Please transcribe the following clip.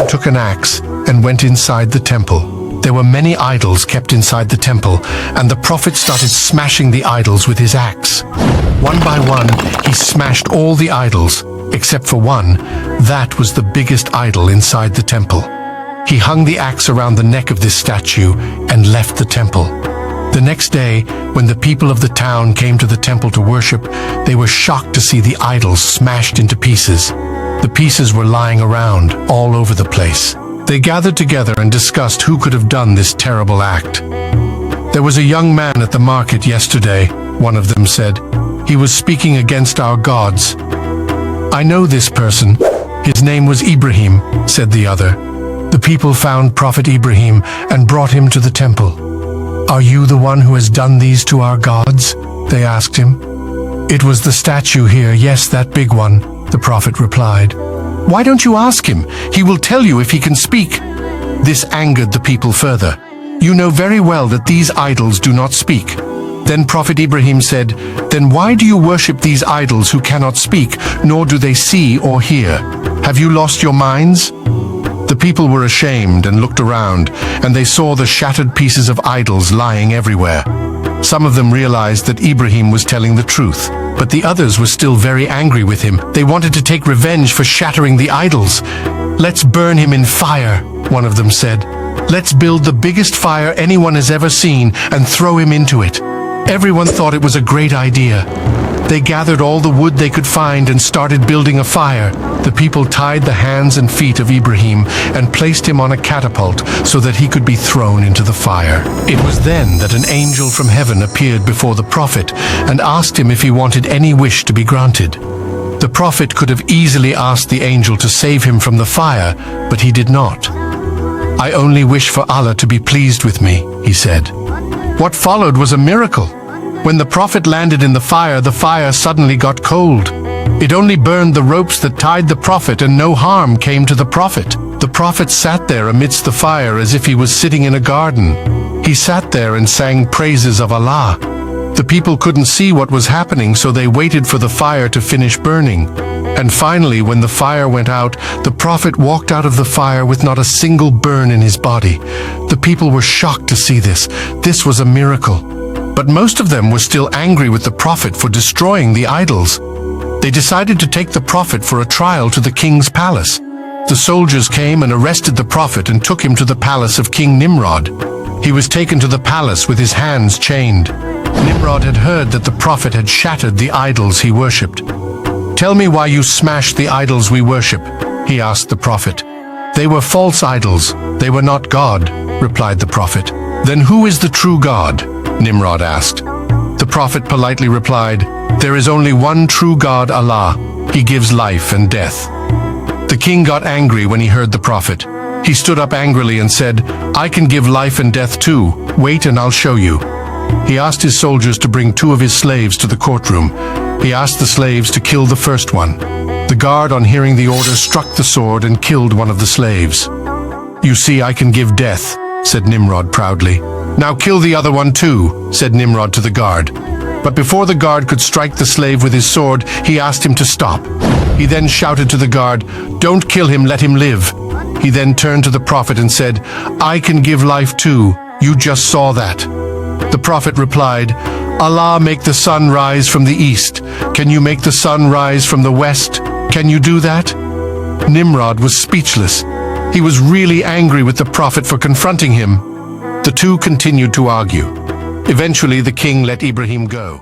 took an axe and went inside the temple. There were many idols kept inside the temple, and the prophet started smashing the idols with his axe. One by one, he smashed all the idols, except for one. That was the biggest idol inside the temple. He hung the axe around the neck of this statue and left the temple. The next day, when the people of the town came to the temple to worship, they were shocked to see the idols smashed into pieces. The pieces were lying around all over the place. They gathered together and discussed who could have done this terrible act. "There was a young man at the market yesterday," one of them said. "He was speaking against our gods." "I know this person. His name was Ibrahim," said the other. The people found Prophet Ibrahim and brought him to the temple. "Are you the one who has done these to our gods?" they asked him. "It was the statue here, yes, that big one," the prophet replied. "Why don't you ask him? He will tell you if he can speak." This angered the people further. "You know very well that these idols do not speak." Then Prophet Ibrahim said, "Then why do you worship these idols who cannot speak, nor do they see or hear? Have you lost your minds?" The people were ashamed and looked around, and they saw the shattered pieces of idols lying everywhere. Some of them realized that Ibrahim was telling the truth, but the others were still very angry with him. They wanted to take revenge for shattering the idols. "Let's burn him in fire," one of them said. "Let's build the biggest fire anyone has ever seen and throw him into it." Everyone thought it was a great idea. They gathered all the wood they could find and started building a fire. The people tied the hands and feet of Ibrahim and placed him on a catapult so that he could be thrown into the fire. It was then that an angel from heaven appeared before the prophet and asked him if he wanted any wish to be granted. The prophet could have easily asked the angel to save him from the fire, but he did not. "I only wish for Allah to be pleased with me," he said. What followed was a miracle. When the prophet landed in the fire suddenly got cold. It only burned the ropes that tied the prophet, and no harm came to the prophet. The prophet sat there amidst the fire as if he was sitting in a garden. He sat there and sang praises of Allah. The people couldn't see what was happening, so they waited for the fire to finish burning. And finally, when the fire went out, the prophet walked out of the fire with not a single burn in his body. The people were shocked to see this. This was a miracle. But most of them were still angry with the prophet for destroying the idols. They decided to take the prophet for a trial to the king's palace. The soldiers came and arrested the prophet and took him to the palace of King Nimrod. He was taken to the palace with his hands chained. Nimrod had heard that the prophet had shattered the idols he worshipped. "Tell me why you smashed the idols we worship," he asked the prophet. "They were false idols. They were not God," replied the prophet. "Then who is the true God?" Nimrod asked. The prophet politely replied, "There is only one true God, Allah. He gives life and death." The king got angry when he heard the prophet. He stood up angrily and said, "I can give life and death too. Wait and I'll show you." He asked his soldiers to bring 2 of his slaves to the courtroom. He asked the slaves to kill the first one. The guard, on hearing the order, struck the sword and killed one of the slaves. "You see, I can give death," said Nimrod proudly. "Now kill the other one too," said Nimrod to the guard. But before the guard could strike the slave with his sword, he asked him to stop. He then shouted to the guard, "Don't kill him, let him live." He then turned to the prophet and said, "I can give life too. You just saw that." The prophet replied, "Allah make the sun rise from the east. Can you make the sun rise from the west? Can you do that?" Nimrod was speechless. He was really angry with the prophet for confronting him. The two continued to argue. Eventually, the king let Ibrahim go.